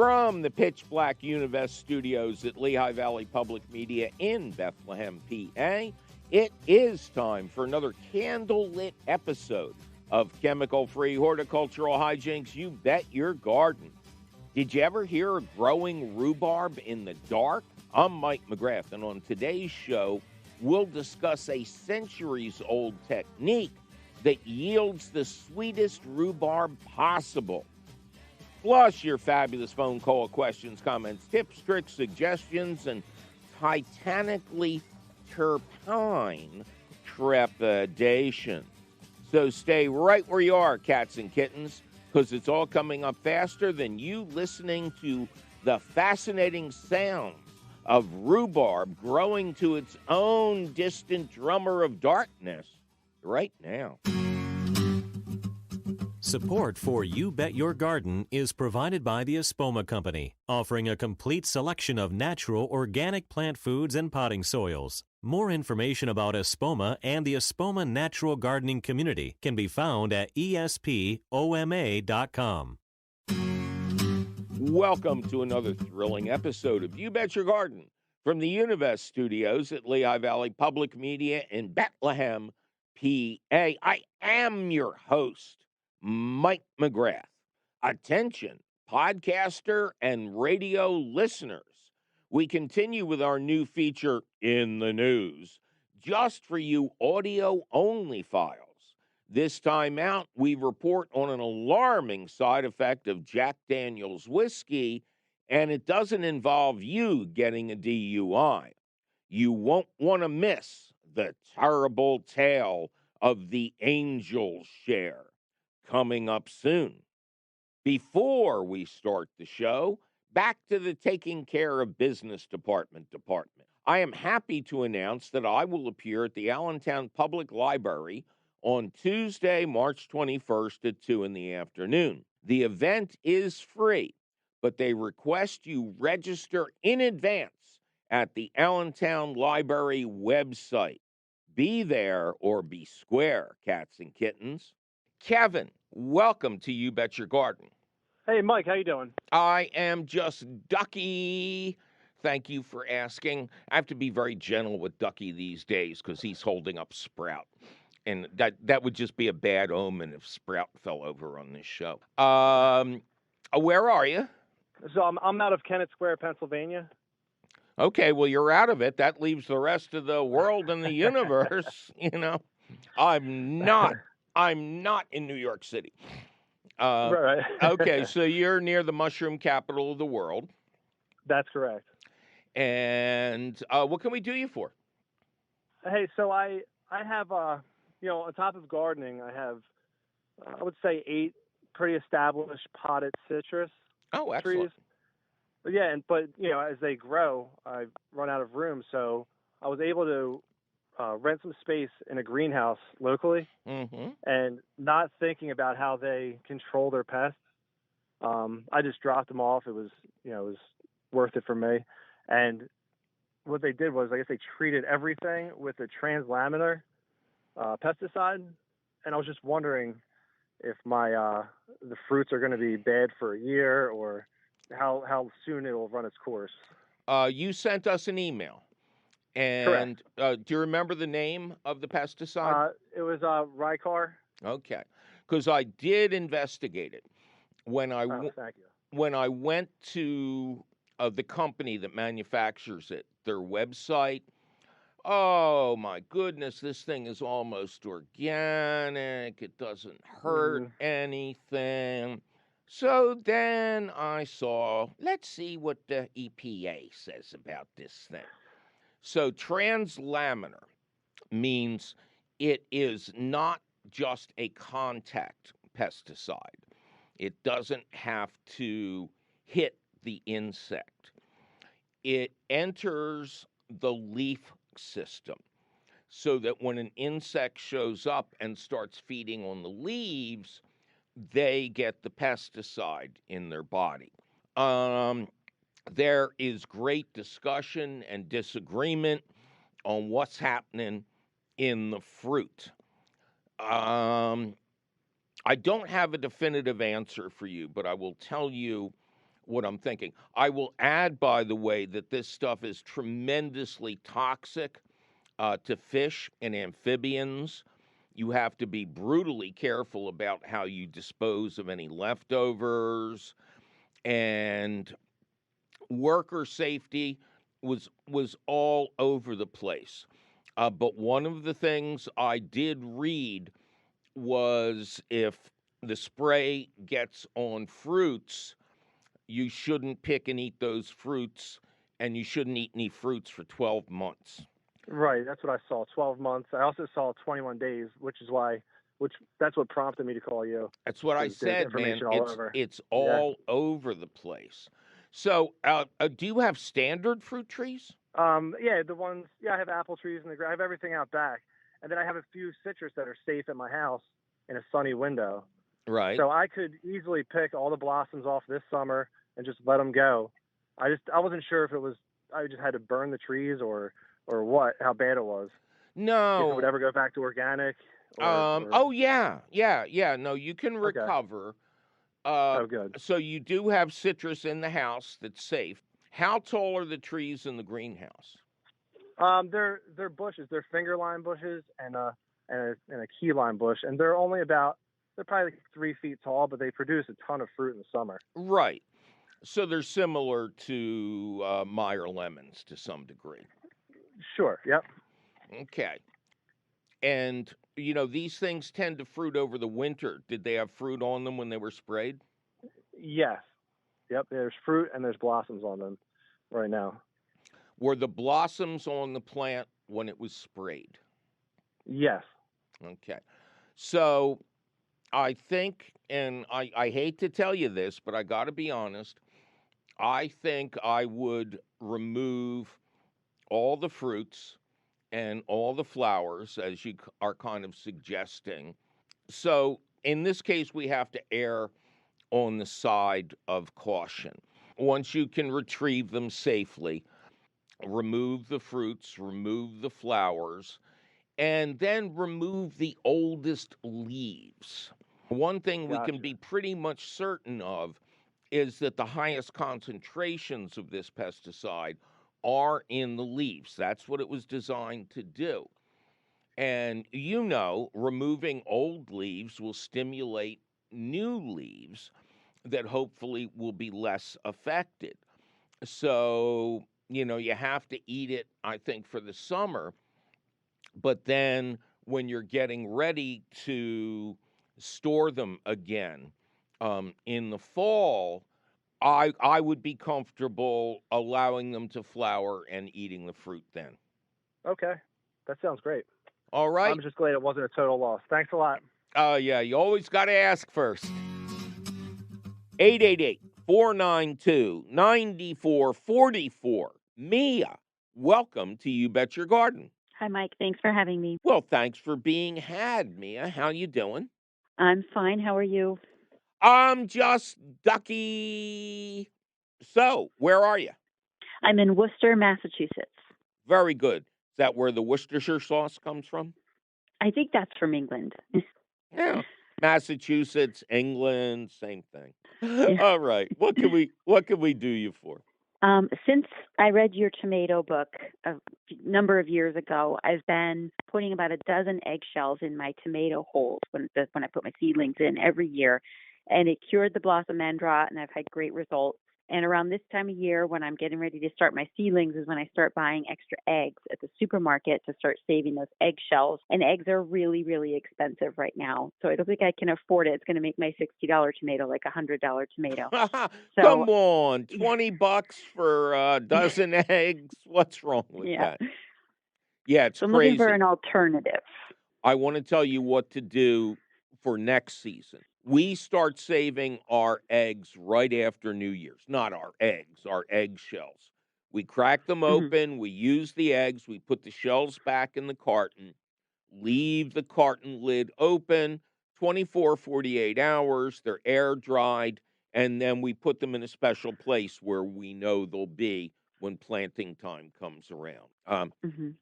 From the pitch black Univest studios at Lehigh Valley Public Media in Bethlehem, PA, it is time for another candlelit episode of chemical-free horticultural hijinks You Bet Your Garden. Did you ever hear of growing rhubarb in the dark? I'm Mike McGrath, and on today's show, we'll discuss a centuries-old technique that yields the sweetest rhubarb possible. Plus, your fabulous phone call questions, comments, tips, tricks, suggestions, and titanically terpene trepidation. So stay right where you are, cats and kittens, because it's all coming up faster than you listening to the fascinating sounds of rhubarb growing to its own distant drummer of darkness right now. Support for You Bet Your Garden is provided by the Espoma Company, offering a complete selection of natural organic plant foods and potting soils. More information about Espoma and the Espoma Natural Gardening Community can be found at espoma.com. Welcome to another thrilling episode of You Bet Your Garden from the Univest studios at Lehigh Valley Public Media in Bethlehem, PA. I am your host, Mike McGrath. Attention, podcaster and radio listeners. We continue with our new feature, In the News, just for you audio-only files. This time out, we report on an alarming side effect of Jack Daniel's whiskey, and it doesn't involve you getting a DUI. You won't want to miss the terrible tale of the angel share, coming up soon. Before we start the show, back to the taking care of business department. I am happy to announce that I will appear at the Allentown Public Library on Tuesday, March 21st at 2 in the afternoon. The event is free, but they request you register in advance at the Allentown Library website. Be there or be square, cats and kittens. Kevin, welcome to You Bet Your Garden. Hey, Mike, how you doing? I am just Ducky. Thank you for asking. I have to be very gentle with Ducky these days because he's holding up Sprout. And that would just be a bad omen if Sprout fell over on this show. Where are you? So I'm out of Kennett Square, Pennsylvania. Okay, well, you're out of it. That leaves the rest of the world and the universe, I'm not in New York City. Right. Okay, so you're near the mushroom capital of the world. That's correct. And what can we do you for? Hey, so I have, on top of gardening, I have, I would say 8 pretty established potted citrus excellent. trees. But yeah, but as they grow, I've run out of room, so I was able to rent some space in a greenhouse locally, and not thinking about how they control their pests. I just dropped them off. It was worth it for me. And what they did was, I guess they treated everything with a translaminar pesticide. And I was just wondering if the fruits are going to be bad for a year, or how soon it will run its course. You sent us an email. And do you remember the name of the pesticide? It was Rhubarb. Okay, because I did investigate it when I thank you. When I went to the company that manufactures it, their website. Oh my goodness, this thing is almost organic. It doesn't hurt anything. So then I saw, let's see what the EPA says about this thing. So translaminar means it is not just a contact pesticide. It doesn't have to hit the insect. It enters the leaf system so that when an insect shows up and starts feeding on the leaves, they get the pesticide in their body. There is great discussion and disagreement on what's happening in the fruit. I don't have a definitive answer for you, but I will tell you what I'm thinking. I will add, by the way, that this stuff is tremendously toxic to fish and amphibians. You have to be brutally careful about how you dispose of any leftovers, and worker safety was all over the place. But one of the things I did read was if the spray gets on fruits, you shouldn't pick and eat those fruits, and you shouldn't eat any fruits for 12 months. Right, that's what I saw. 12 months. I also saw 21 days, that's what prompted me to call you. That's what I 'Cause there's said, man. information all over. It's Yeah. all over the place. So, do you have standard fruit trees? Yeah, I have apple trees I have everything out back. And then I have a few citrus that are safe at my house in a sunny window. Right. So I could easily pick all the blossoms off this summer and just let them go. I wasn't sure if I just had to burn the trees or what, how bad it was. If it would No. ever go back to organic Oh yeah. No, you can Okay. recover. Oh, good. So you do have citrus in the house that's safe. How tall are the trees in the greenhouse? They're bushes. They're finger lime bushes and a key lime bush, and they're probably like 3 feet tall, but they produce a ton of fruit in the summer. Right. So they're similar to Meyer lemons to some degree. Sure. Yep. Okay. And these things tend to fruit over the winter. Did they have fruit on them when they were sprayed? Yes. Yep. There's fruit and there's blossoms on them right now. Were the blossoms on the plant when it was sprayed? Yes. Okay. So I think, and I hate to tell you this, but I got to be honest, I think I would remove all the fruits and all the flowers, as you are kind of suggesting. So in this case, we have to err on the side of caution. Once you can retrieve them safely, remove the fruits, remove the flowers, and then remove the oldest leaves. One thing we can be pretty much certain of is that the highest concentrations of this pesticide are in the leaves. That's what it was designed to do. And removing old leaves will stimulate new leaves that hopefully will be less affected. So, you have to eat it, I think, for the summer. But then when you're getting ready to store them again in the fall, I would be comfortable allowing them to flower and eating the fruit then. Okay. That sounds great. All right. I'm just glad it wasn't a total loss. Thanks a lot. Yeah, you always got to ask first. 888-492-9444. Mia, welcome to You Bet Your Garden. Hi, Mike. Thanks for having me. Well, thanks for being had, Mia. How you doing? I'm fine. How are you? I'm just ducky. So, where are you? I'm in Worcester, Massachusetts. Very good. Is that where the Worcestershire sauce comes from? I think that's from England. Yeah. Massachusetts, England, same thing. Yeah. All right. What can we do you for? Since I read your tomato book a number of years ago, I've been putting about a dozen eggshells in my tomato holes when I put my seedlings in every year, and it cured the blossom end rot, and I've had great results. And around this time of year, when I'm getting ready to start my seedlings, is when I start buying extra eggs at the supermarket to start saving those eggshells. And eggs are really, really expensive right now. So I don't think I can afford it. It's going to make my $60 tomato like a $100 tomato. Come on, $20 for a dozen eggs? What's wrong with that? Yeah, it's I'm crazy. looking for an alternative. I want to tell you what to do for next season. We start saving our eggs right after New Year's. Not our eggs, our eggshells. We crack them open, we use the eggs, we put the shells back in the carton, leave the carton lid open 24, 48 hours, they're air dried, and then we put them in a special place where we know they'll be when planting time comes around.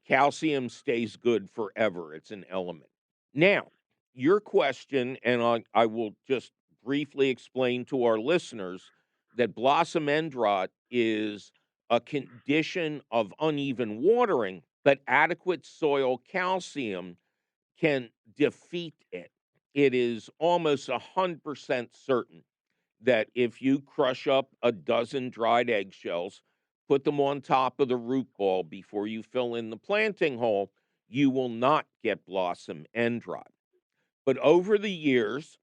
Calcium stays good forever. It's an element. Now, your question, and I will just briefly explain to our listeners that blossom end rot is a condition of uneven watering, but adequate soil calcium can defeat it. It is almost 100% certain that if you crush up a dozen dried eggshells, put them on top of the root ball before you fill in the planting hole, you will not get blossom end rot. But over the years,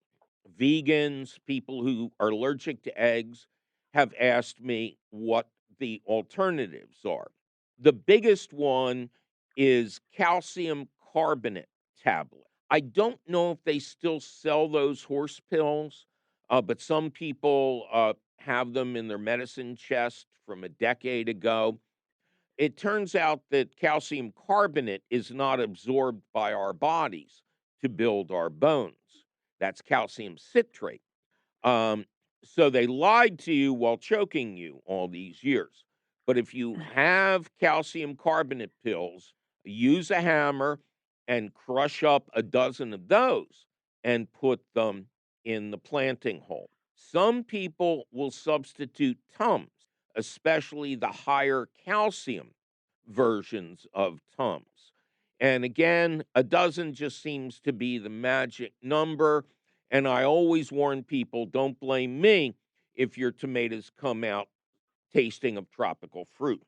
vegans, people who are allergic to eggs, have asked me what the alternatives are. The biggest one is calcium carbonate tablet. I don't know if they still sell those horse pills, but some people have them in their medicine chest from a decade ago. It turns out that calcium carbonate is not absorbed by our bodies to build our bones. That's calcium citrate. Um, so they lied to you while choking you all these years. But if you have calcium carbonate pills, use a hammer and crush up a dozen of those and put them in the planting hole. Some people will substitute Tums, especially the higher calcium versions of Tums. And again, a dozen just seems to be the magic number. And I always warn people, don't blame me if your tomatoes come out tasting of tropical fruit.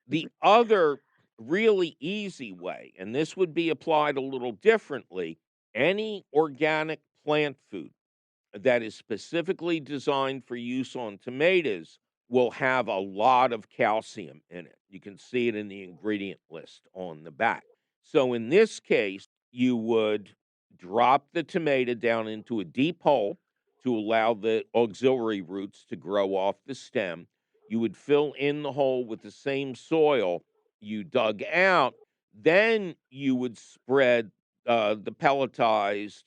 The other really easy way, and this would be applied a little differently, any organic plant food that is specifically designed for use on tomatoes will have a lot of calcium in it. You can see it in the ingredient list on the back. So in this case, you would drop the tomato down into a deep hole to allow the auxiliary roots to grow off the stem. You would fill in the hole with the same soil you dug out. Then you would spread the pelletized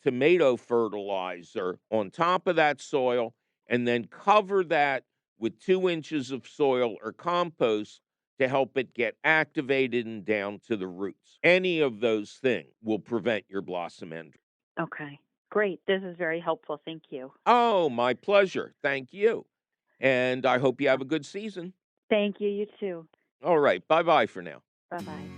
tomato fertilizer on top of that soil and then cover that with 2 inches of soil or compost to help it get activated and down to the roots. Any of those things will prevent your blossom end. Okay, great. This is very helpful. Thank you. Oh, my pleasure. Thank you. And I hope you have a good season. Thank you. You too. All right. Bye-bye for now. Bye-bye.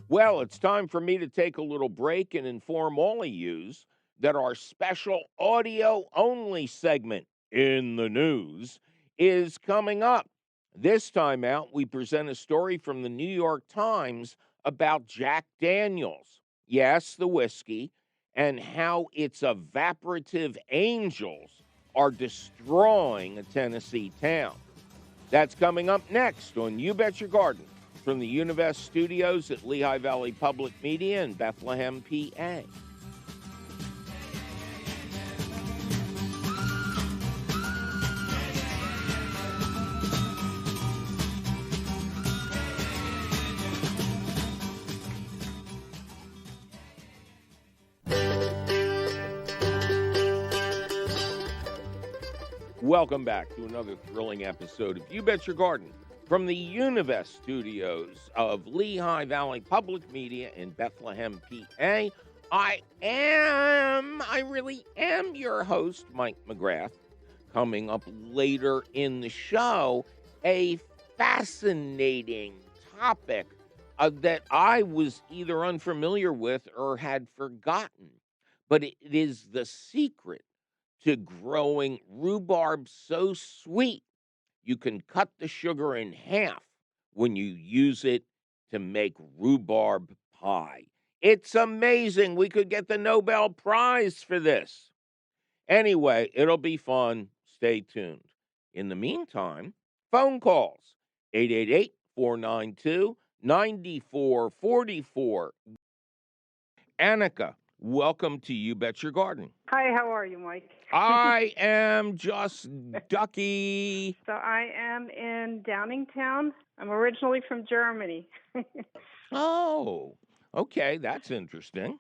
Well, it's time for me to take a little break and inform all of yous that our special audio-only segment, In the News, is coming up. This time out, we present a story from the New York Times about Jack Daniels, yes, the whiskey, and how its evaporative angels are destroying a Tennessee town. That's coming up next on You Bet Your Garden from the Univest studios at Lehigh Valley Public Media in Bethlehem, PA. Welcome back to another thrilling episode of You Bet Your Garden from the Univest studios of Lehigh Valley Public Media in Bethlehem, PA. I really am your host, Mike McGrath. Coming up later in the show, a fascinating topic that I was either unfamiliar with or had forgotten. But it is the secret to growing rhubarb so sweet you can cut the sugar in half when you use it to make rhubarb pie. It's amazing. We could get the Nobel Prize for this. Anyway, it'll be fun. Stay tuned. In the meantime, phone calls 888-492-9444. Annika, welcome to You Bet Your Garden. Hi, how are you, Mike? I am just ducky. So I am in Downingtown. I'm originally from Germany. Oh, okay. That's interesting.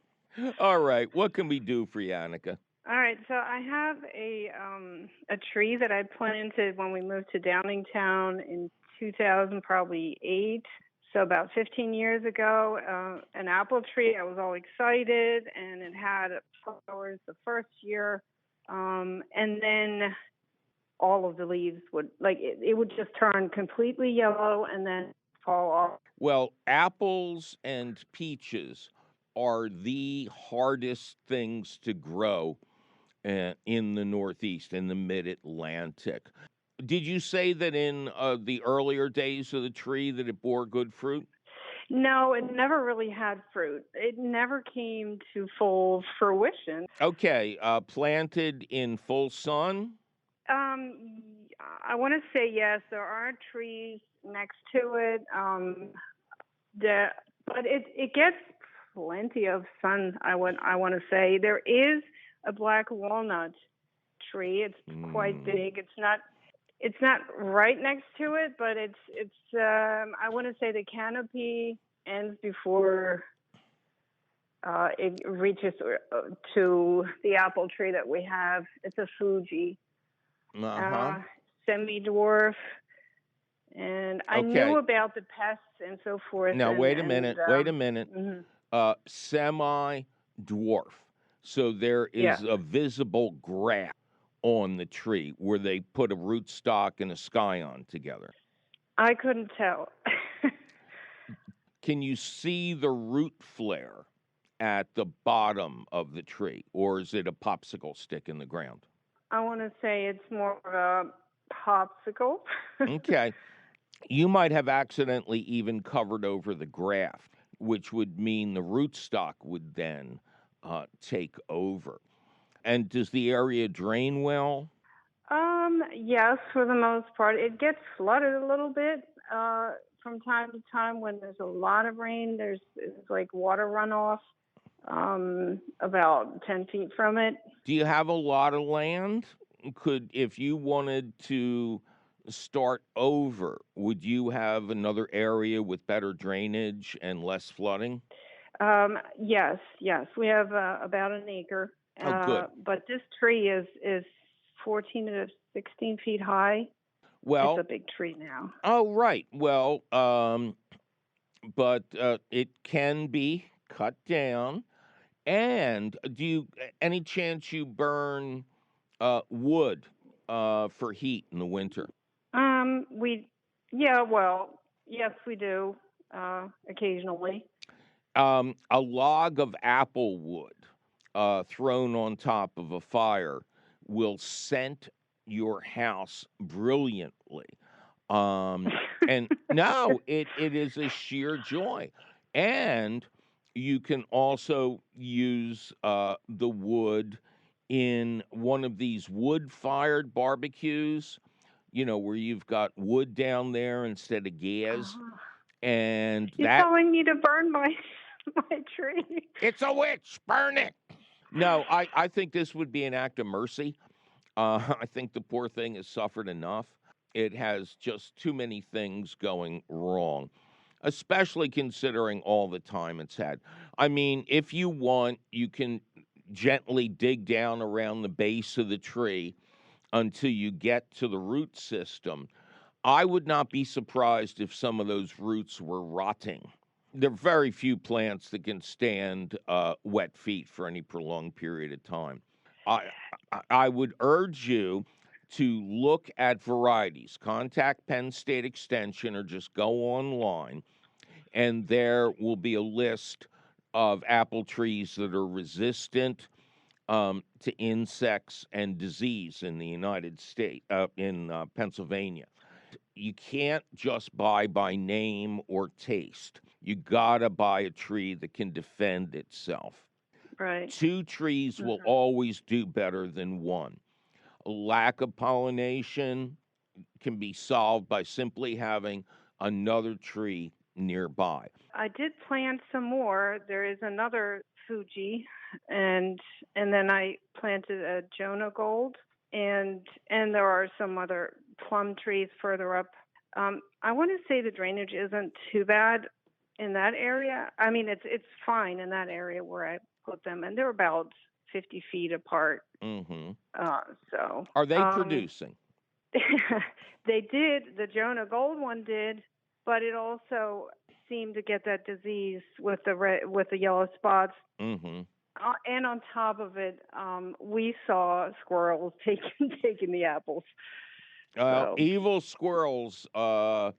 All right. What can we do for you, Annika? All right, so I have a tree that I planted when we moved to Downingtown in 2000, probably 8. So about 15 years ago, an apple tree. I was all excited, and it had flowers the first year. And then all of the leaves would, it would just turn completely yellow and then fall off. Well, apples and peaches are the hardest things to grow in the Northeast, in the Mid-Atlantic. Did you say that in the earlier days of the tree that it bore good fruit? No, it never really had fruit. It never came to full fruition. Okay, planted in full sun? I want to say yes. There are trees next to it. But it gets plenty of sun. I want to say there is a black walnut tree. It's quite big. It's not right next to it, but it's I want to say the canopy ends before it reaches to the apple tree that we have. It's a Fuji, semi-dwarf. And I knew about the pests and so forth. Now, wait a minute. Mm-hmm. Semi-dwarf. So there is a visible grass on the tree where they put a rootstock and a scion together. I couldn't tell. Can you see the root flare at the bottom of the tree, or is it a popsicle stick in the ground? I want to say it's more of a popsicle. Okay. You might have accidentally even covered over the graft, which would mean the rootstock would then take over. And does the area drain well? Yes, for the most part. It gets flooded a little bit from time to time when there's a lot of rain. There's like water runoff about 10 feet from it. Do you have a lot of land? If you wanted to start over, would you have another area with better drainage and less flooding? Yes. We have about an acre. Oh, good. But this tree is 14 to 16 feet high. Well, it's a big tree now. Oh, right. Well, but it can be cut down. And any chance you burn wood for heat in the winter? Yes, we do occasionally. A log of apple wood thrown on top of a fire will scent your house brilliantly. And no, it is a sheer joy. And you can also use the wood in one of these wood-fired barbecues, where you've got wood down there instead of gas. And you're telling me to burn my tree. It's a witch, burn it. No, I think this would be an act of mercy. I think the poor thing has suffered enough. It has just too many things going wrong, especially considering all the time it's had. I mean, if you want, you can gently dig down around the base of the tree until you get to the root system. I would not be surprised if some of those roots were rotting. There are very few plants that can stand wet feet for any prolonged period of time. I would urge you to look at varieties. Contact Penn State Extension or just go online, and there will be a list of apple trees that are resistant to insects and disease in the United States, in Pennsylvania. You can't just buy by name or taste. You gotta buy a tree that can defend itself. Right. 2 trees will always do better than 1. A lack of pollination can be solved by simply having another tree nearby. I did plant some more. There is another Fuji, and then I planted a Jonah Gold, and there are some other plum trees further up. I want to say the drainage isn't too bad in that area. I mean, it's fine in that area where I put them, and they're about 50 feet apart. Mm-hmm. So are they producing? They did. The Jonah Gold one did, but it also seemed to get that disease with the yellow spots. Mm-hmm. and on top of it, we saw squirrels taking the apples. So. Evil squirrels, they're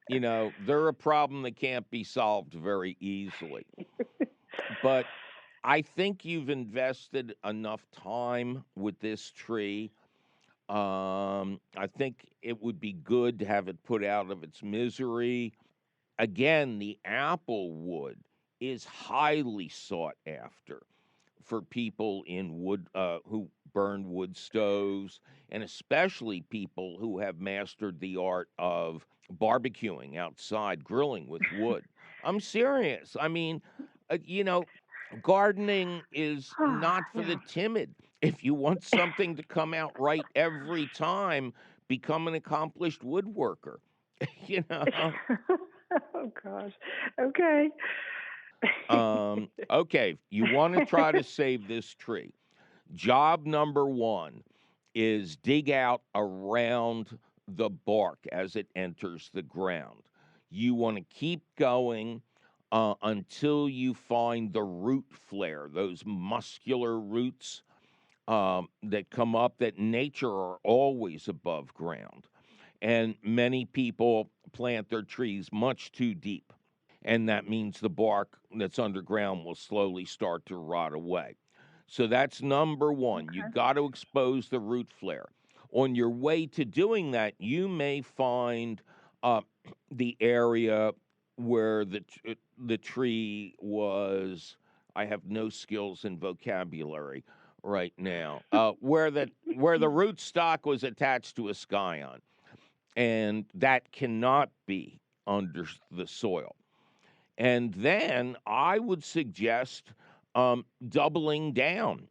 a problem that can't be solved very easily. But I think you've invested enough time with this tree. I think it would be good to have it put out of its misery. Again, the apple wood is highly sought after for people in wood who burn wood stoves, and especially people who have mastered the art of barbecuing outside, grilling with wood. I'm serious. I mean, gardening is not for the Yeah. timid. If you want something to come out right every time, become an accomplished woodworker. you know. Oh gosh. Okay. Okay, you want to try to save this tree. Job number one is dig out around the bark as it enters the ground. You want to keep going until you find the root flare, those muscular roots that come up that in nature are always above ground. And many people plant their trees much too deep. And that means the bark that's underground will slowly start to rot away. So that's number one. You Okay. got to expose the root flare. On your way to doing that, you may find uh, the area where the tree was. I have no skills in vocabulary right now. Where the root stock was attached to a scion, and that cannot be under the soil. And then I would suggest doubling down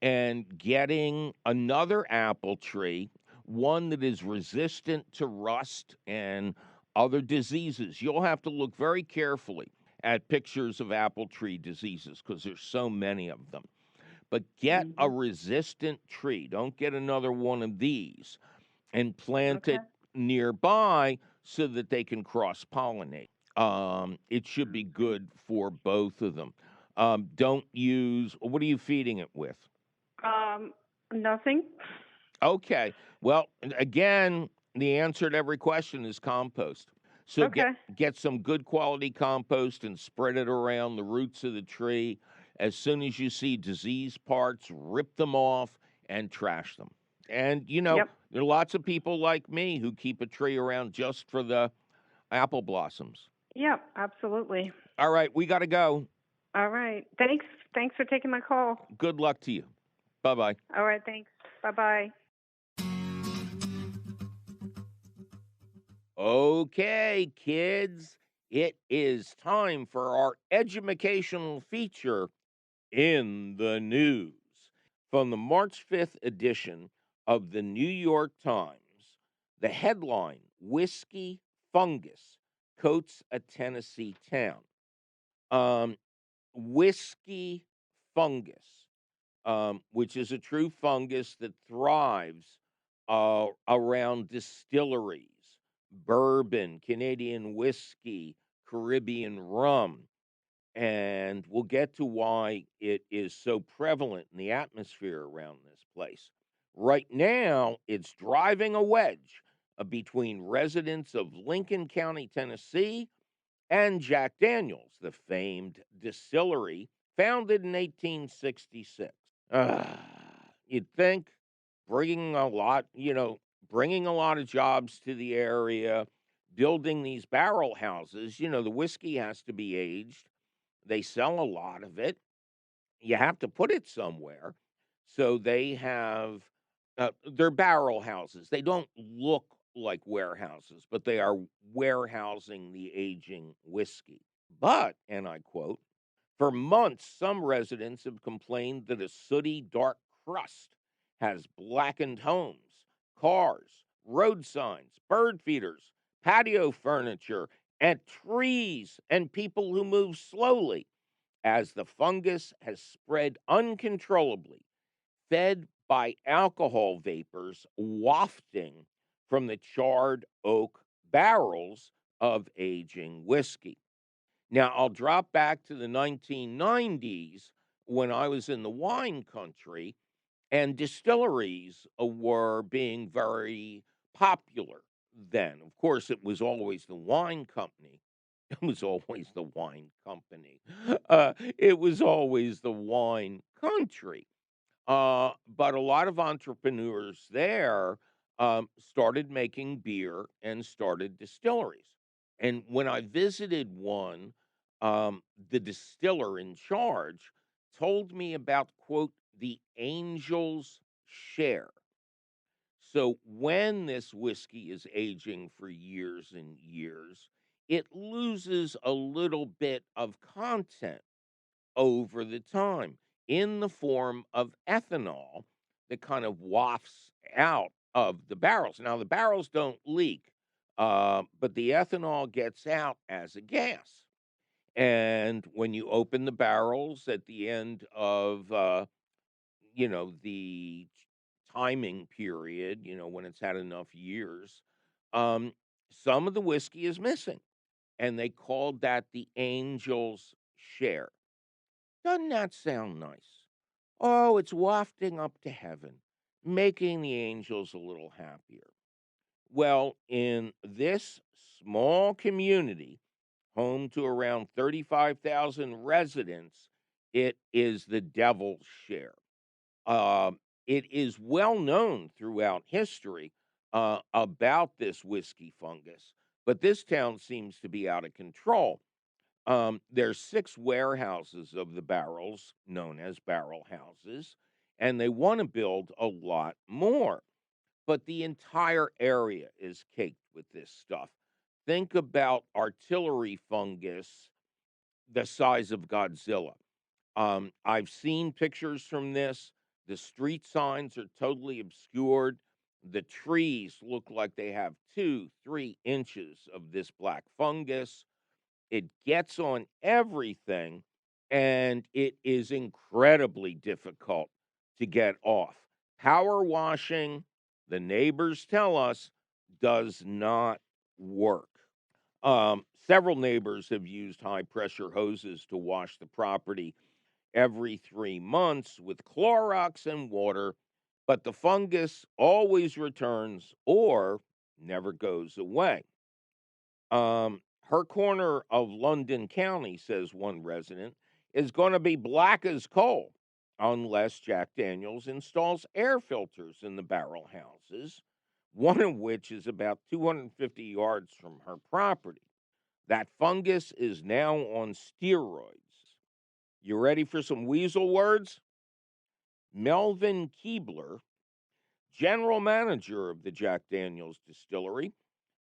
and getting another apple tree, one that is resistant to rust and other diseases. You'll have to look very carefully at pictures of apple tree diseases because there's so many of them. But get a resistant tree. Don't get another one of these and plant Okay. it nearby so that they can cross pollinate. It should be good for both of them. Don't use, what are you feeding it with? Nothing. Okay. Well, again, the answer to every question is compost. So Okay. get some good quality compost and spread it around the roots of the tree. As soon as you see diseased parts, rip them off and trash them. And Yep. there are lots of people like me who keep a tree around just for the apple blossoms. Yep. Absolutely. All right, we got to go. All right. Thanks. Thanks for taking my call. Good luck to you. Bye-bye. All right. Thanks. Bye-bye. Okay, kids, it is time for our educational feature in the news. From the March 5th edition of the New York Times, the headline, Whiskey Fungus Coats a Tennessee Town. Whiskey fungus, which is a true fungus that thrives around distilleries, bourbon, Canadian whiskey, Caribbean rum. And we'll get to why it is so prevalent in the atmosphere around this place. Right now, it's driving a wedge between residents of Lincoln County, Tennessee, and Jack Daniels, the famed distillery founded in 1866. You'd think bringing a lot, bringing a lot of jobs to the area, building these barrel houses, the whiskey has to be aged. They sell a lot of it. You have to put it somewhere. So they have they're barrel houses. They don't look like warehouses, but they are warehousing the aging whiskey. But, and I quote, for months, some residents have complained that a sooty, dark crust has blackened homes, cars, road signs, bird feeders, patio furniture, and trees, and people who move slowly as the fungus has spread uncontrollably, fed by alcohol vapors wafting from the charred oak barrels of aging whiskey. Now, I'll drop back to the 1990s when I was in the wine country, and distilleries were being very popular then. Of course, it was always the wine company. It was always the wine company. It was always the wine country. But a lot of entrepreneurs there started making beer and started distilleries. And when I visited one, the distiller in charge told me about, quote, the angel's share. So when this whiskey is aging for years and years, it loses a little bit of content over the time in the form of ethanol that kind of wafts out of the barrels. Now, the barrels don't leak, but the ethanol gets out as a gas. And when you open the barrels at the end of, the timing period, when it's had enough years, um, some of the whiskey is missing. And they called that the angel's share. Doesn't that sound nice? Oh, it's wafting up to heaven, making the angels a little happier. Well, in this small community, home to around 35,000 residents, it is the devil's share. It is well known throughout history about this whiskey fungus, but this town seems to be out of control. There's 6 warehouses of the barrels, known as barrel houses, and they want to build a lot more. But the entire area is caked with this stuff. Think about artillery fungus the size of Godzilla. I've seen pictures from this. The street signs are totally obscured. The trees look like they have 2, 3 inches of this black fungus. It gets on everything, and it is incredibly difficult to get off. Power washing, the neighbors tell us, does not work. Several neighbors have used high pressure hoses to wash the property every 3 months with Clorox and water, but the fungus always returns or never goes away. Her corner of London County, says one resident, is going to be black as coal unless Jack Daniels installs air filters in the barrel houses, one of which is about 250 yards from her property. That fungus is now on steroids. You ready for some weasel words? Melvin Keebler, general manager of the Jack Daniels distillery,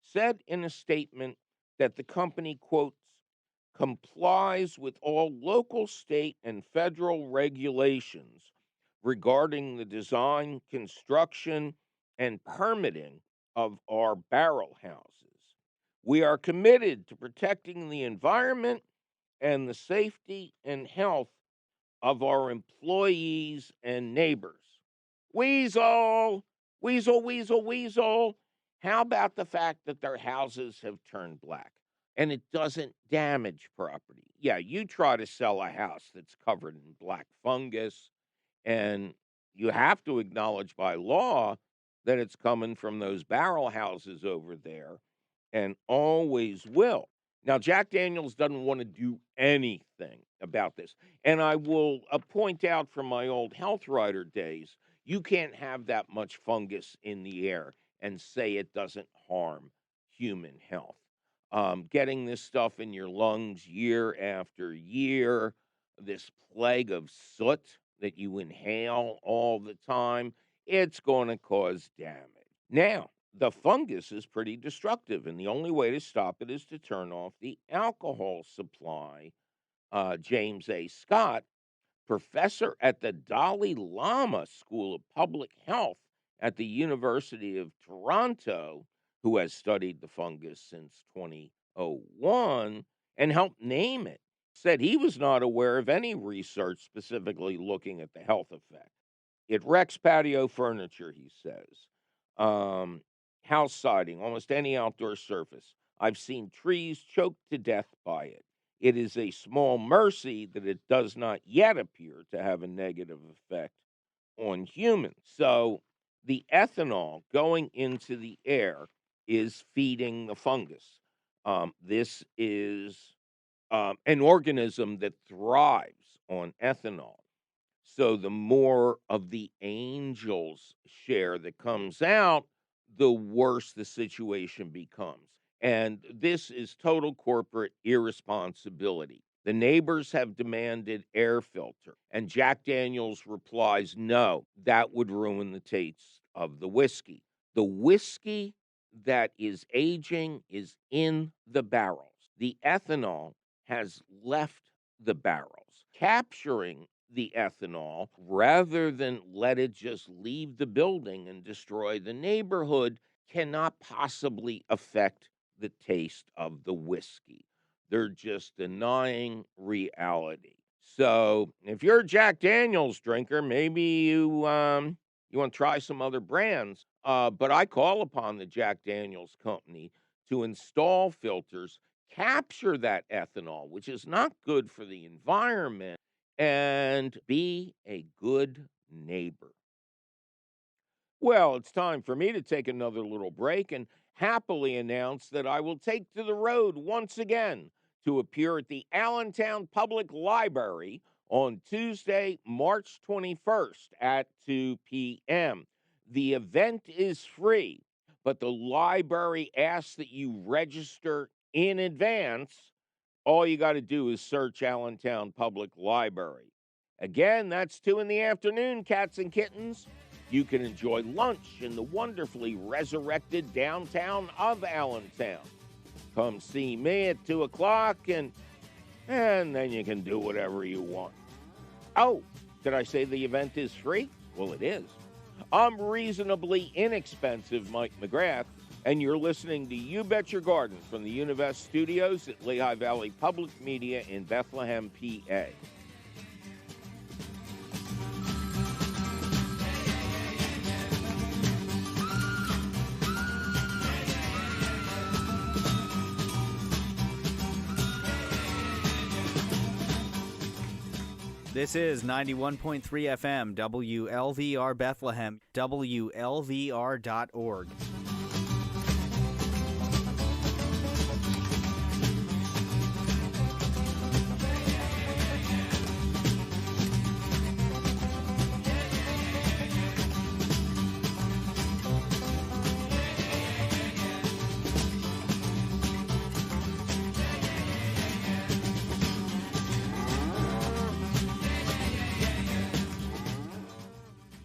said in a statement that the company, quotes, complies with all local, state, and federal regulations regarding the design, construction, and permitting of our barrel houses. We are committed to protecting the environment and the safety and health of our employees and neighbors. Weasel, weasel, weasel, weasel. How about the fact that their houses have turned black and it doesn't damage property? Yeah, you try to sell a house that's covered in black fungus, and you have to acknowledge by law that it's coming from those barrel houses over there and always will. Now, Jack Daniels doesn't want to do anything about this. And I will point out from my old health writer days, you can't have that much fungus in the air and say it doesn't harm human health. Getting this stuff in your lungs year after year, this plague of soot that you inhale all the time, it's going to cause damage. Now, the fungus is pretty destructive, and the only way to stop it is to turn off the alcohol supply. James A. Scott, professor at the Dalai Lama School of Public Health at the University of Toronto, who has studied the fungus since 2001 and helped name it, said he was not aware of any research specifically looking at the health effect. It wrecks patio furniture, he says. House siding, almost any outdoor surface. I've seen trees choked to death by it. It is a small mercy that it does not yet appear to have a negative effect on humans. So the ethanol going into the air is feeding the fungus. This is an organism that thrives on ethanol. So the more of the angel's share that comes out, the worse the situation becomes. And this is total corporate irresponsibility. The neighbors have demanded air filter, and Jack Daniels replies, no, that would ruin the taste of the whiskey. The whiskey that is aging is in the barrels. The ethanol has left the barrels. Capturing the ethanol rather than let it just leave the building and destroy the neighborhood cannot possibly affect the taste of the whiskey. They're just denying reality. So if you're a Jack Daniels drinker, maybe you want to try some other brands. But I call upon the Jack Daniels company to install filters, capture that ethanol, which is not good for the environment, and be a good neighbor. Well, it's time for me to take another little break and happily announce that I will take to the road once again to appear at the Allentown Public Library on Tuesday, March 21st at 2 p.m. The event is free, but the library asks that you register in advance. All you got to do is search Allentown Public Library. Again, that's 2 in the afternoon, cats and kittens. You can enjoy lunch in the wonderfully resurrected downtown of Allentown. Come see me at 2 o'clock, and then you can do whatever you want. Oh, did I say the event is free? Well, it is. I'm reasonably inexpensive Mike McGrath, and you're listening to You Bet Your Garden from the Univest Studios at Lehigh Valley Public Media in Bethlehem, PA. This is 91.3 FM, WLVR Bethlehem, WLVR.org.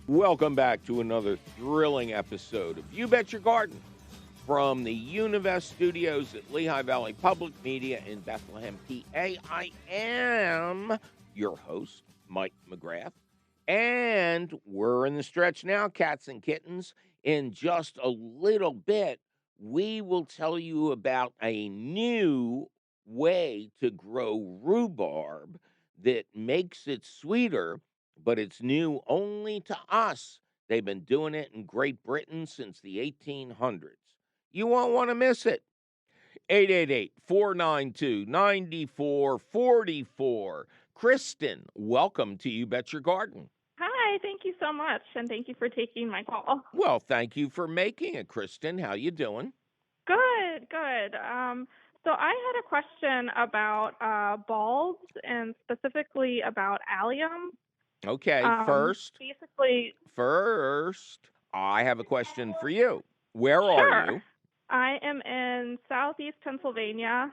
Welcome back to another thrilling episode of You Bet Your Garden from the Univest Studios at Lehigh Valley Public Media in Bethlehem, PA. I am your host, Mike McGrath, and we're in the stretch now, cats and kittens. In just a little bit, we will tell you about a new way to grow rhubarb that makes it sweeter, but it's new only to us. They've been doing it in Great Britain since the 1800s. You won't want to miss it. 888-492-9444. Kristen, welcome to You Bet Your Garden. Hi, thank you so much, and thank you for taking my call. Well, thank you for making it, Kristen. How you doing? Good, good. So I had a question about bulbs and specifically about allium. Okay, first, I have a question for you. Where are you? I am in southeast Pennsylvania,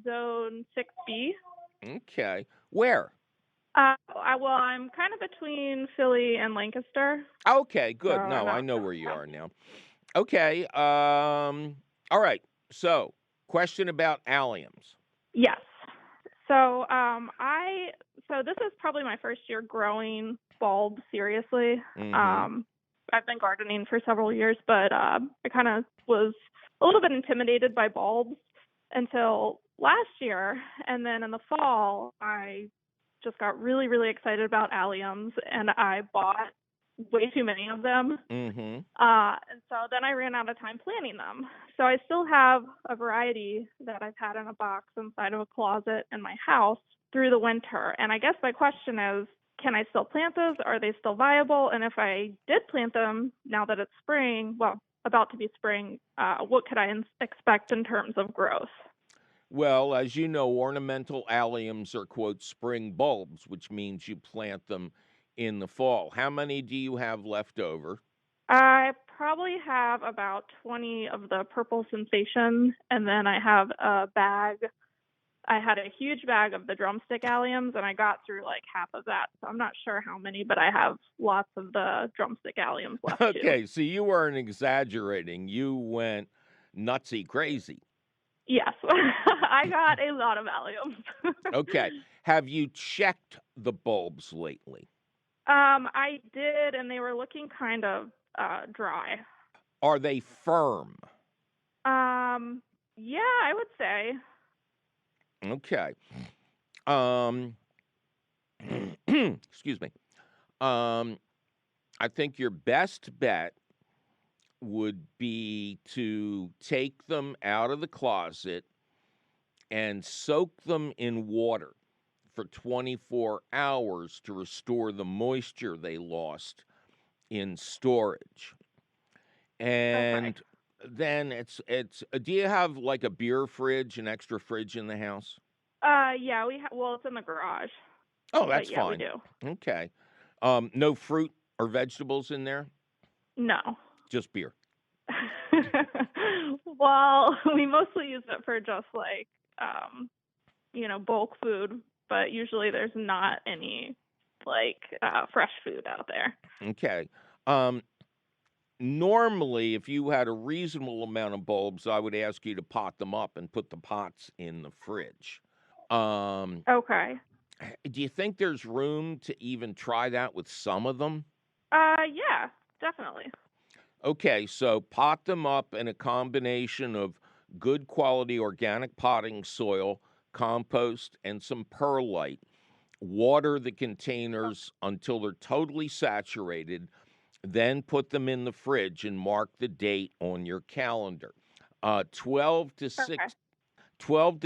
zone 6B. Okay. Where? I'm kind of between Philly and Lancaster. Okay, good. So I know where you are now. Okay. All right. So, question about alliums. Yes. So this is probably my first year growing bulbs seriously. Mm-hmm. I've been gardening for several years, but I kind of was a little bit intimidated by bulbs until last year. And then in the fall, I just got really, really excited about alliums, and I bought way too many of them. Mm-hmm. And so then I ran out of time planting them. So I still have a variety that I've had in a box inside of a closet in my house through the winter. And I guess my question is, can I still plant those? Are they still viable? And if I did plant them now that it's spring, well, about to be spring, what could I expect in terms of growth? Well, as you know, ornamental alliums are, quote, spring bulbs, which means you plant them in the fall. How many do you have left over? I probably have about 20 of the purple sensation, and then I have a bag. I had a huge bag of the drumstick alliums, and I got through like half of that. So I'm not sure how many, but I have lots of the drumstick alliums left too. Okay, so you weren't exaggerating. You went nutsy crazy. Yes, I got a lot of alliums. Okay. Have you checked the bulbs lately? I did, and they were looking kind of dry. Are they firm? Yeah, I would say. Okay. Excuse me. I think your best bet would be to take them out of the closet and soak them in water for 24 hours to restore the moisture they lost in storage. And then it's do you have like a beer fridge, an extra fridge in the house? Yeah, well, it's in the garage. Oh, that's yeah, fine. we do. Okay. No fruit or vegetables in there? No. Just beer. Well, we mostly use it for just like bulk food, but usually there's not any like fresh food out there. Okay. Normally, if you had a reasonable amount of bulbs, I would ask you to pot them up and put the pots in the fridge. Okay. Do you think there's room to even try that with some of them? Yeah, definitely. Okay, so pot them up in a combination of good quality organic potting soil, compost, and some perlite. Water the containers until they're totally saturated. Then put them in the fridge and mark the date on your calendar. 12 to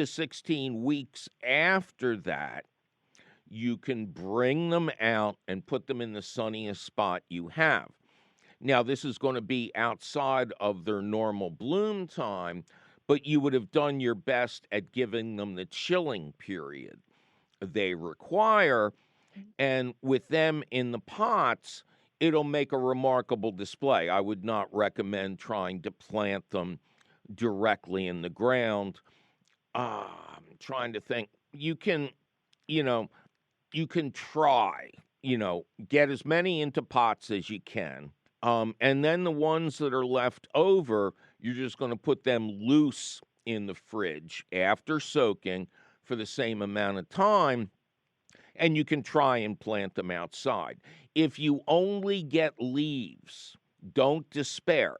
16 weeks after that, you can bring them out and put them in the sunniest spot you have. Now, this is going to be outside of their normal bloom time, but you would have done your best at giving them the chilling period they require. And with them in the pots, it'll make a remarkable display. I would not recommend trying to plant them directly in the ground. I'm trying to think. You can try, get as many into pots as you can. And then the ones that are left over, you're just going to put them loose in the fridge after soaking for the same amount of time. And you can try and plant them outside. If you only get leaves, don't despair.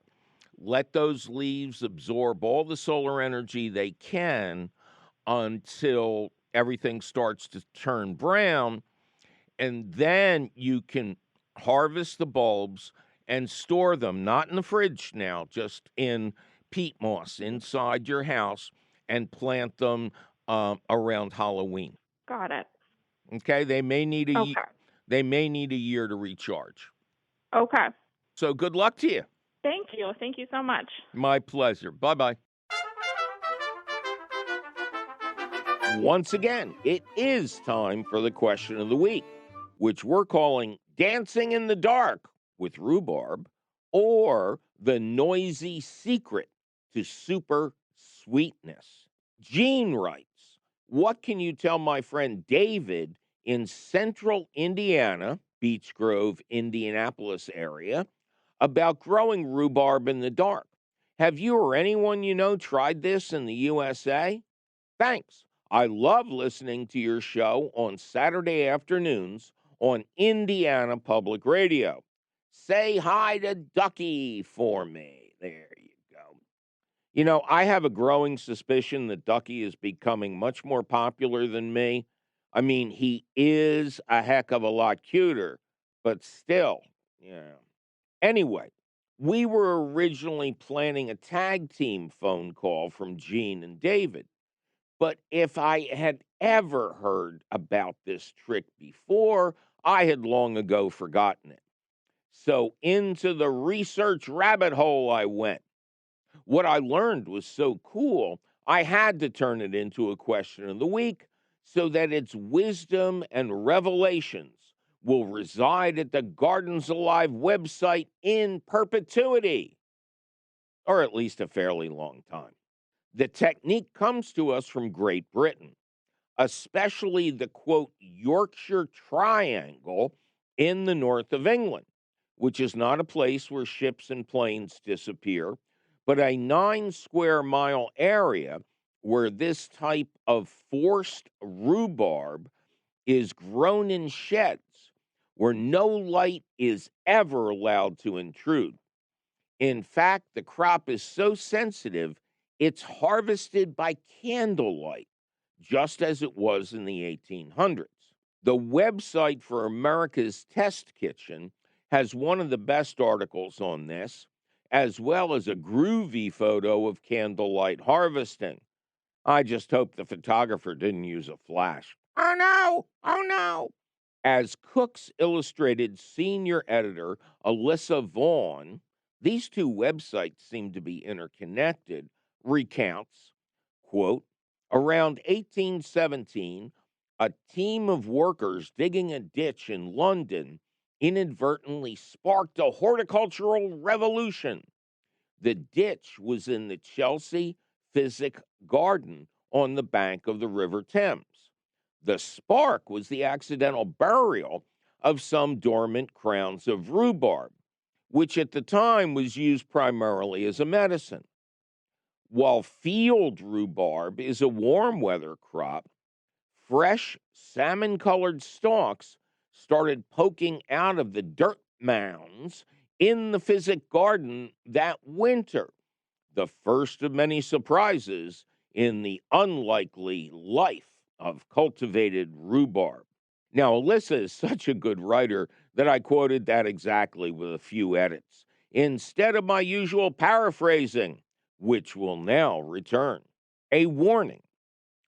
Let those leaves absorb all the solar energy they can until everything starts to turn brown. And then you can harvest the bulbs and store them, not in the fridge now, just in peat moss inside your house, and plant them around Halloween. Got it. Okay, they may need a year to recharge. Okay. So good luck to you. Thank you. Thank you so much. My pleasure. Bye-bye. Once again, it is time for the question of the week, which we're calling Dancing in the Dark with Rhubarb, or the noisy secret to super sweetness. Jean writes, what can you tell my friend David in central Indiana, Beech Grove, Indianapolis area, about growing rhubarb in the dark? Have you or anyone you know tried this in the USA? Thanks. I love listening to your show on Saturday afternoons on Indiana Public Radio. Say hi to Ducky for me. There you go. I have a growing suspicion that Ducky is becoming much more popular than me. I mean, he is a heck of a lot cuter, but still, Yeah. Anyway, we were originally planning a tag team phone call from Gene and David. But if I had ever heard about this trick before, I had long ago forgotten it. So into the research rabbit hole I went. What I learned was so cool, I had to turn it into a question of the week so that its wisdom and revelations will reside at the Gardens Alive website in perpetuity, or at least a fairly long time. The technique comes to us from Great Britain, especially the quote Yorkshire Triangle in the north of England, which is not a place where ships and planes disappear, but a 9 square mile area where this type of forced rhubarb is grown in sheds where no light is ever allowed to intrude. In fact, the crop is so sensitive, it's harvested by candlelight, just as it was in the 1800s. The website for America's Test Kitchen has one of the best articles on this, as well as a groovy photo of candlelight harvesting. I just hope the photographer didn't use a flash. Oh no! Oh no! As Cook's Illustrated senior editor Alyssa Vaughn, these two websites seem to be interconnected, recounts, quote, around 1817, a team of workers digging a ditch in London inadvertently sparked a horticultural revolution. The ditch was in the Chelsea Physic Garden on the bank of the River Thames. The spark was the accidental burial of some dormant crowns of rhubarb, which at the time was used primarily as a medicine. While field rhubarb is a warm weather crop, fresh salmon colored stalks started poking out of the dirt mounds in the Physic Garden that winter, the first of many surprises in the unlikely life of cultivated rhubarb. Now, Alyssa is such a good writer that I quoted that exactly with a few edits, instead of my usual paraphrasing, which will now return. A warning: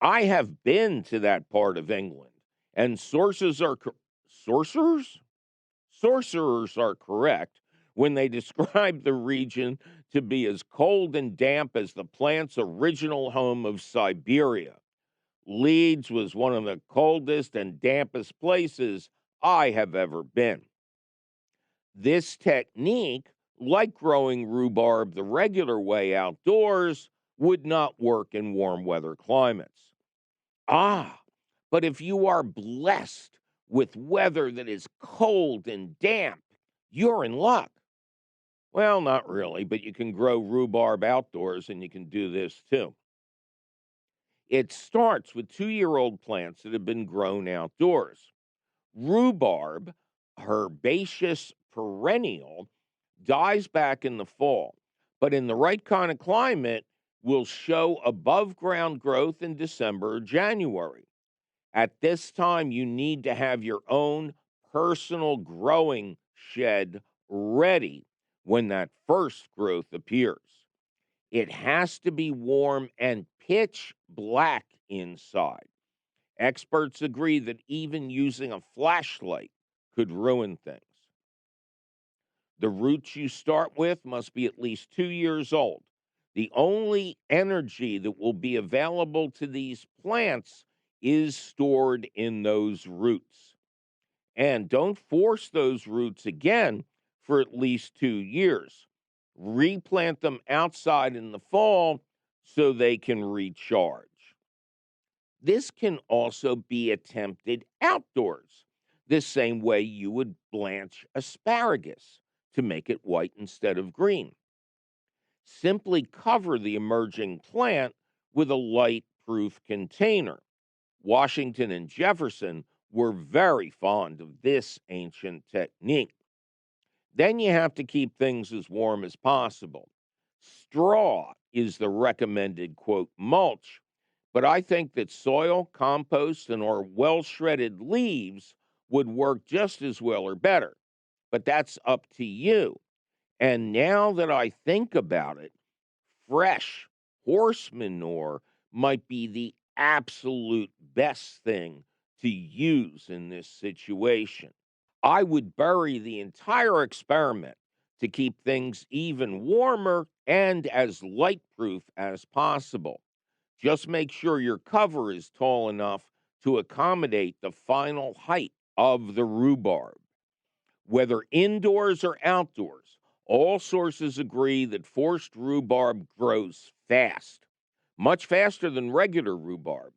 I have been to that part of England, and sorcerers? Sorcerers are correct when they describe the region to be as cold and damp as the plant's original home of Siberia. Leeds was one of the coldest and dampest places I have ever been. This technique, like growing rhubarb the regular way outdoors, would not work in warm weather climates. Ah, but if you are blessed with weather that is cold and damp, you're in luck. Well, not really, but you can grow rhubarb outdoors and you can do this too. It starts with 2-year-old plants that have been grown outdoors. Rhubarb, herbaceous perennial, dies back in the fall, but in the right kind of climate will show above ground growth in December or January. At this time, you need to have your own personal growing shed ready when that first growth appears. It has to be warm and pitch black inside. Experts agree that even using a flashlight could ruin things. The roots you start with must be at least 2 years old. The only energy that will be available to these plants is stored in those roots. And don't force those roots again for at least 2 years. Replant them outside in the fall so they can recharge. This can also be attempted outdoors, the same way you would blanch asparagus to make it white instead of green. Simply cover the emerging plant with a light-proof container. Washington and Jefferson were very fond of this ancient technique. Then you have to keep things as warm as possible. Straw is the recommended, quote, mulch, but I think that soil, compost, and or well-shredded leaves would work just as well or better. but that's up to you. And now that I think about it, fresh horse manure might be the absolute best thing to use in this situation. I would bury the entire experiment to keep things even warmer and as light proof as possible. Just make sure your cover is tall enough to accommodate the final height of the rhubarb. Whether indoors or outdoors, all sources agree that forced rhubarb grows fast, much faster than regular rhubarb.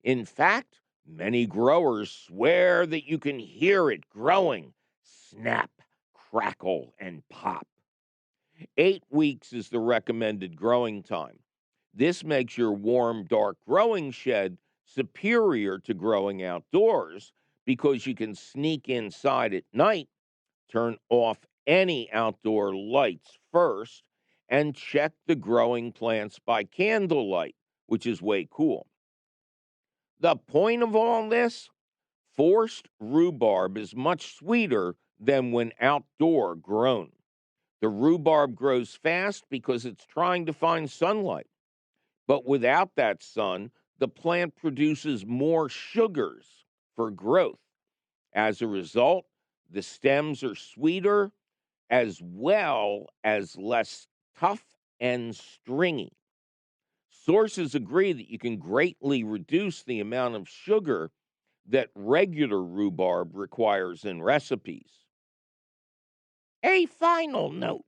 In fact, many growers swear that you can hear it growing, snap, crackle, and pop. 8 weeks is the recommended growing time. This makes your warm, dark growing shed superior to growing outdoors because you can sneak inside at night, turn off any outdoor lights first, and check the growing plants by candlelight, which is way cool. The point of all this? Forced rhubarb is much sweeter than when outdoor grown. The rhubarb grows fast because it's trying to find sunlight. But without that sun, the plant produces more sugars for growth. As a result, the stems are sweeter as well as less tough and stringy. Sources agree that you can greatly reduce the amount of sugar that regular rhubarb requires in recipes. A final note.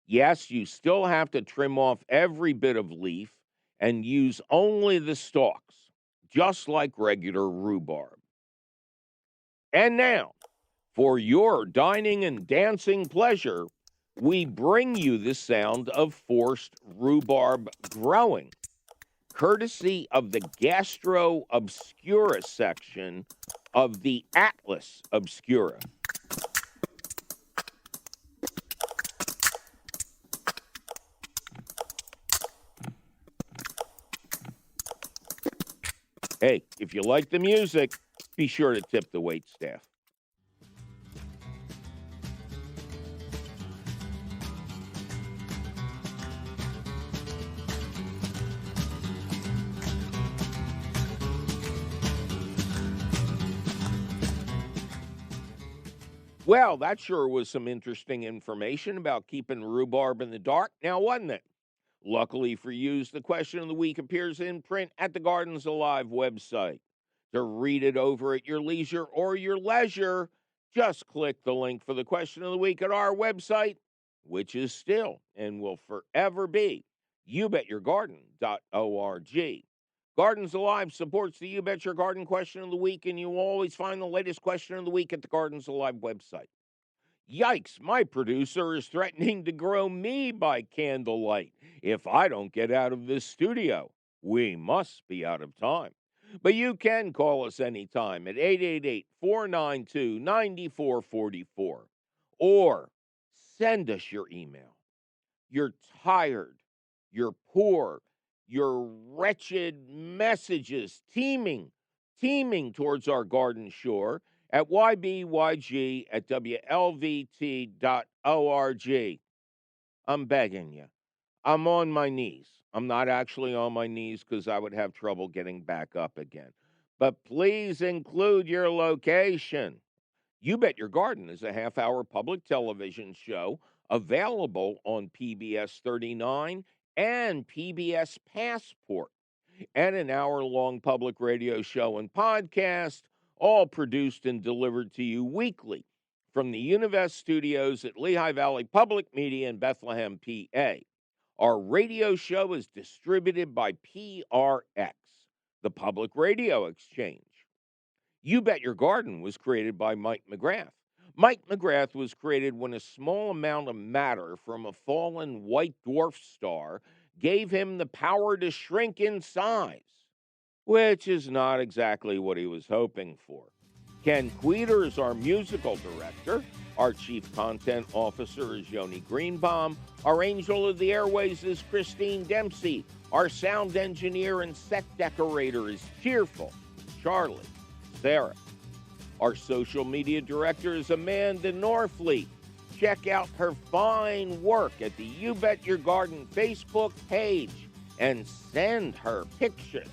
Yes, you still have to trim off every bit of leaf and use only the stalks, just like regular rhubarb. And now, for your dining and dancing pleasure, we bring you the sound of forced rhubarb growing, courtesy of the Gastro Obscura section of the Atlas Obscura. Hey, if you like the music, be sure to tip the wait staff. Well, that sure was some interesting information about keeping rhubarb in the dark, now wasn't it? Luckily for you, the question of the week appears in print at the Gardens Alive website. To read it over at your leisure or your leisure, just click the link for the question of the week at our website, which is still and will forever be youbetyourgarden.org. Gardens Alive supports the You Bet Your Garden question of the week, and you will always find the latest question of the week at the Gardens Alive website. Yikes, my producer is threatening to grow me by candlelight if I don't get out of this studio. We must be out of time. But you can call us anytime at 888-492-9444 or send us your email. You're tired, you're poor, your wretched messages teeming towards our garden shore at YBYG at WLVT.org. I'm begging you. I'm on my knees. I'm not actually on my knees because I would have trouble getting back up again. But please include your location. You Bet Your Garden is a half-hour public television show available on PBS 39 and PBS Passport, and an hour-long public radio show and podcast, all produced and delivered to you weekly from the Univest studios at Lehigh Valley Public Media in Bethlehem, PA. Our radio show is distributed by PRX, the Public Radio Exchange. You Bet Your Garden was created by Mike McGrath. Mike McGrath was created when a small amount of matter from a fallen white dwarf star gave him the power to shrink in size, which is not exactly what he was hoping for. Ken Queter is our musical director. Our chief content officer is Yoni Greenbaum. Our angel of the airways is Christine Dempsey. Our sound engineer and set decorator is Cheerful Charlie Sarah. Our social media director is Amanda Norfleet. Check out her fine work at the You Bet Your Garden Facebook page and send her pictures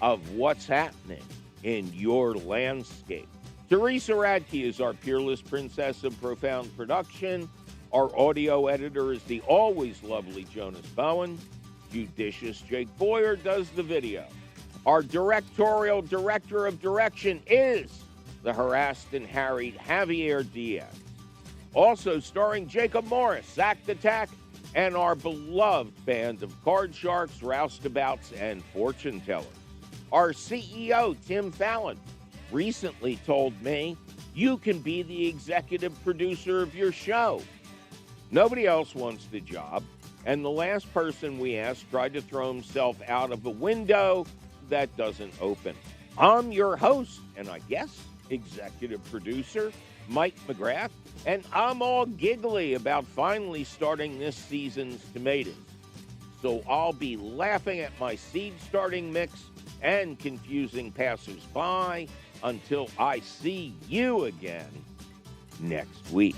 of what's happening in your landscape. Teresa Radke is our peerless princess of profound production. Our audio editor is the always lovely Jonas Bowen. Judicious Jake Boyer does the video. Our directorial director of direction is the harassed and harried Javier Diaz. Also starring Jacob Morris, Zach the Tack, and our beloved band of card sharks, roustabouts, and fortune tellers. Our CEO, Tim Fallon, recently told me, you can be the executive producer of your show. Nobody else wants the job, and the last person we asked tried to throw himself out of a window that doesn't open. I'm your host, and I guess executive producer, Mike McGrath, and I'm all giggly about finally starting this season's tomatoes. So I'll be laughing at my seed starting mix and confusing passersby until I see you again next week.